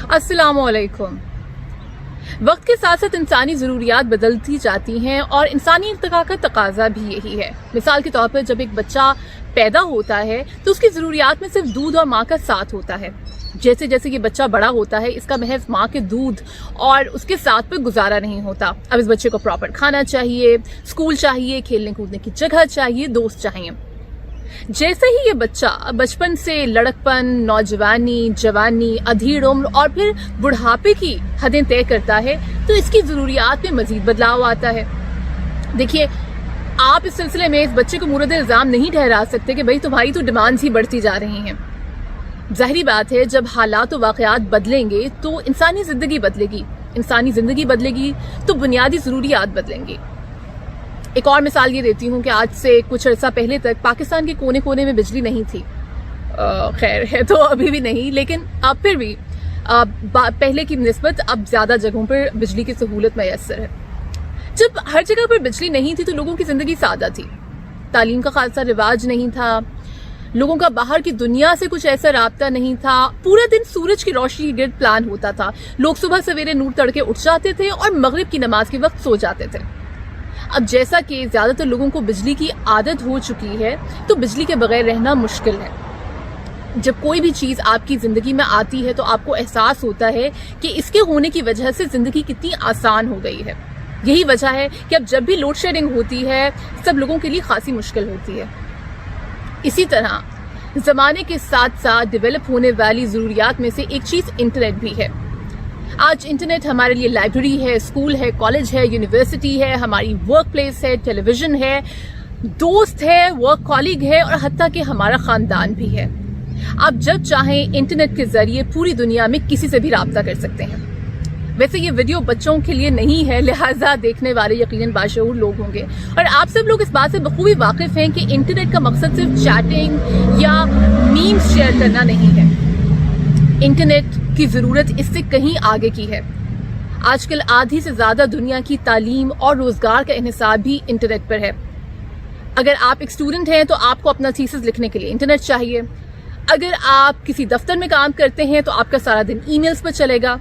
अस्सलाम वालेकुम। वक्त के साथ साथ इंसानी ज़रूरियात बदलती जाती हैं और इंसानी इर्तिका का तकाजा भी यही है। मिसाल के तौर पर जब एक बच्चा पैदा होता है तो उसकी ज़रूरियात में सिर्फ दूध और माँ का साथ होता है। जैसे जैसे ये बच्चा बड़ा होता है इसका महज माँ के दूध और उसके साथ पर गुजारा नहीं होता। अब इस बच्चे को प्रॉपर खाना चाहिए, स्कूल चाहिए, खेलने कूदने की जगह चाहिए, दोस्त चाहिए। जैसे ही ये बच्चा बचपन से लड़कपन, नौजवानी, जवानी, अधीर उम्र और फिर बुढ़ापे की हदें तय करता है तो इसकी ज़रूरियात में मजीद बदलाव आता है। देखिए, आप इस सिलसिले में इस बच्चे को मुर्द इल्ज़ाम नहीं ठहरा सकते कि भाई तुम्हारी तो डिमांड्स ही बढ़ती जा रही हैं। ज़ाहिरी बात है, जब हालात और वाक़यात बदलेंगे तो इंसानी ज़िंदगी बदलेगी। इंसानी ज़िंदगी बदलेगी तो बुनियादी ज़रूरियात बदलेंगी। एक और मिसाल ये देती हूँ कि आज से कुछ अर्सा पहले तक पाकिस्तान के कोने कोने में बिजली नहीं थी। खैर है तो अभी भी नहीं, लेकिन अब फिर भी पहले की निस्बत अब ज़्यादा जगहों पर बिजली की सहूलत मैसर है। जब हर जगह पर बिजली नहीं थी तो लोगों की ज़िंदगी सादा थी। तालीम का खासा रिवाज नहीं था, लोगों का बाहर की दुनिया से कुछ ऐसा राब्ता नहीं था। पूरा दिन सूरज की रोशनी के गिर्द प्लान होता था। लोग सुबह सवेरे नूर तड़के उठ जाते थे और मगरिब की नमाज के वक्त सो जाते थे। अब जैसा कि ज़्यादातर लोगों को बिजली की आदत हो चुकी है तो बिजली के बगैर रहना मुश्किल है। जब कोई भी चीज़ आपकी ज़िंदगी में आती है तो आपको एहसास होता है कि इसके होने की वजह से ज़िंदगी कितनी आसान हो गई है। यही वजह है कि अब जब भी लोड शेडिंग होती है सब लोगों के लिए खासी मुश्किल होती है। इसी तरह ज़माने के साथ साथ डेवलप होने वाली ज़रूरियात में से एक चीज़ इंटरनेट भी है। आज इंटरनेट हमारे लिए लाइब्रेरी है, स्कूल है, कॉलेज है, यूनिवर्सिटी है, हमारी वर्क प्लेस है, टेलीविज़न है, दोस्त है, वर्क कॉलीग है और हत्ता कि हमारा ख़ानदान भी है। आप जब चाहें इंटरनेट के ज़रिए पूरी दुनिया में किसी से भी रब्ता कर सकते हैं। वैसे ये वीडियो बच्चों के लिए नहीं है, लिहाजा देखने वाले यकीनन बाशऊर लोग होंगे और आप सब लोग इस बात से बखूबी वाकिफ़ हैं कि इंटरनेट का मकसद सिर्फ चैटिंग या मीम्स शेयर करना नहीं है। इंटरनेट की ज़रूरत इससे कहीं आगे की है। आजकल आधी से ज़्यादा दुनिया की तालीम और रोज़गार का इन्हिसार भी इंटरनेट पर है। अगर आप एक स्टूडेंट हैं तो आपको अपना थीसिस लिखने के लिए इंटरनेट चाहिए। अगर आप किसी दफ्तर में काम करते हैं तो आपका सारा दिन ईमेल्स पर चलेगा।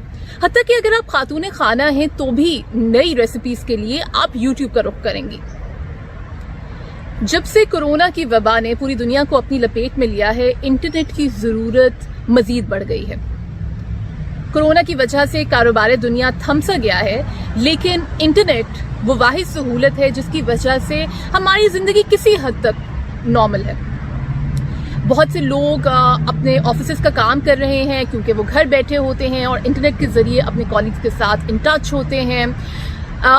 हत्ता कि अगर आप खातून खाना हैं तो भी नई रेसिपीज़ के लिए आप यूट्यूब का रुख करेंगी। जब से कोरोना की वबा ने पूरी दुनिया को अपनी लपेट में लिया है, इंटरनेट की ज़रूरत मज़ीद बढ़ गई है। कोरोना की वजह से कारोबार दुनिया थम सा गया है, लेकिन इंटरनेट वो वाहिद सहूलत है जिसकी वजह से हमारी ज़िंदगी किसी हद तक नॉर्मल है। बहुत से लोग अपने ऑफिस का काम कर रहे हैं क्योंकि वो घर बैठे होते हैं और इंटरनेट के ज़रिए अपने कॉलीग्स के साथ इन टच होते हैं।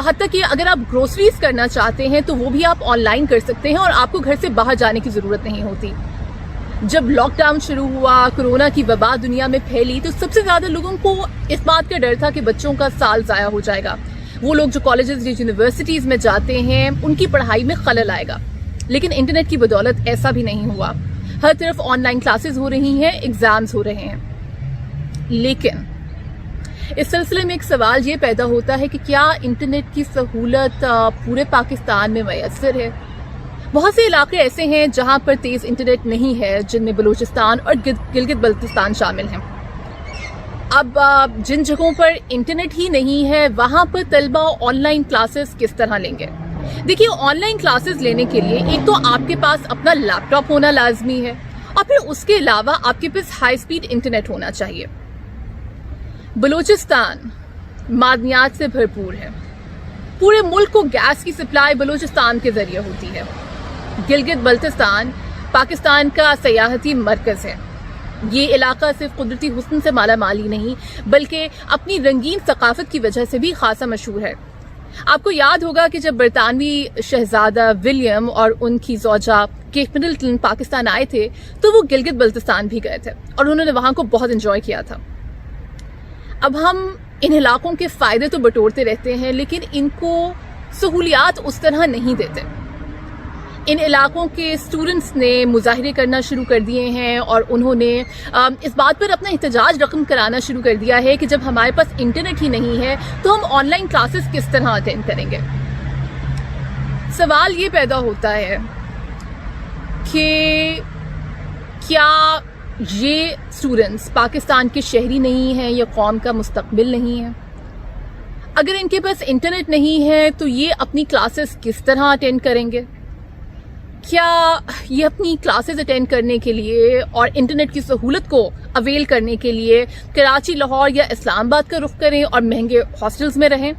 हत्ता कि अगर आप ग्रोसरीज करना चाहते हैं तो वो भी आप ऑनलाइन कर सकते हैं और आपको घर से बाहर जाने की ज़रूरत नहीं होती। जब लॉकडाउन शुरू हुआ, कोरोना की वबा दुनिया में फैली तो सबसे ज़्यादा लोगों को इस बात का डर था कि बच्चों का साल ज़ाया हो जाएगा। वो लोग जो कॉलेजेस या यूनिवर्सिटीज़ में जाते हैं उनकी पढ़ाई में खलल आएगा। लेकिन इंटरनेट की बदौलत ऐसा भी नहीं हुआ। हर तरफ ऑनलाइन क्लासेस हो रही हैं, एग्ज़ाम्स हो रहे हैं। लेकिन इस सिलसिले में एक सवाल ये पैदा होता है कि क्या इंटरनेट की सहूलत पूरे पाकिस्तान में मैसर है? बहुत से इलाके ऐसे हैं जहां पर तेज़ इंटरनेट नहीं है, जिनमें बलूचिस्तान और गिलगित बल्तिस्तान शामिल हैं। अब जिन जगहों पर इंटरनेट ही नहीं है वहां पर तलबा ऑनलाइन क्लासेस किस तरह लेंगे? देखिए, ऑनलाइन क्लासेस लेने के लिए एक तो आपके पास अपना लैपटॉप होना लाजमी है और फिर उसके अलावा आपके पास हाई स्पीड इंटरनेट होना चाहिए। बलूचिस्तान मादनियात से भरपूर है। पूरे मुल्क को गैस की सप्लाई बलूचिस्तान के जरिए होती है। गिलगित बल्तिस्तान पाकिस्तान का सयाहती मरकज़ है। ये इलाका सिर्फ कुदरती हुस्न से माला माली नहीं बल्कि अपनी रंगीन सकाफत की वजह से भी खासा मशहूर है। आपको याद होगा कि जब बरतानवी शहजादा विलियम और उनकी ज़ौजा केट मिडलटन पाकिस्तान आए थे तो वो गिलगित बल्तिस्तान भी गए थे और उन्होंने वहाँ को बहुत एंजॉय किया था। अब हम इन इलाकों के फ़ायदे तो बटोरते रहते हैं लेकिन इनको सहूलियात उस तरह नहीं देते। इन इलाकों के स्टूडेंट्स ने मुजाहिरे करना शुरू कर दिए हैं और उन्होंने इस बात पर अपना एहतजाज रकम कराना शुरू कर दिया है कि जब हमारे पास इंटरनेट ही नहीं है तो हम ऑनलाइन क्लासेस किस तरह अटेंड करेंगे। सवाल ये पैदा होता है कि क्या یہ اسٹوڈنٹس پاکستان کے شہری نہیں ہیں یا قوم کا مستقبل نہیں ہے؟ اگر ان کے پاس انٹرنیٹ نہیں ہے تو یہ اپنی کلاسز کس طرح اٹینڈ کریں گے؟ کیا یہ اپنی کلاسز اٹینڈ کرنے کے لیے اور انٹرنیٹ کی سہولت کو اویل کرنے کے لیے کراچی، لاہور یا اسلام آباد کا رخ کریں اور مہنگے ہاسٹلز میں رہیں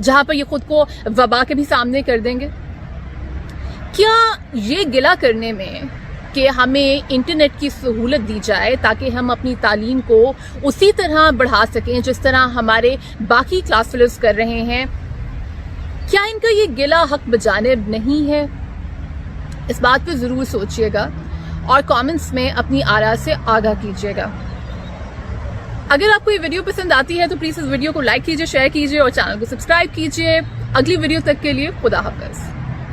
جہاں پر یہ خود کو وبا کے بھی سامنے کر دیں گے؟ کیا یہ گلہ کرنے میں کہ ہمیں انٹرنیٹ کی سہولت دی جائے تاکہ ہم اپنی تعلیم کو اسی طرح بڑھا سکیں جس طرح ہمارے باقی کلاس فیلوز کر رہے ہیں، کیا ان کا یہ گلہ حق بجانب نہیں ہے؟ اس بات پہ ضرور سوچئے گا اور کامنٹس میں اپنی آراء سے آگاہ کیجیے گا۔ اگر آپ کو یہ ویڈیو پسند آتی ہے تو پلیز اس ویڈیو کو لائک کیجیے، شیئر کیجیے اور چینل کو سبسکرائب کیجیے۔ اگلی ویڈیو تک کے لیے خدا حافظ۔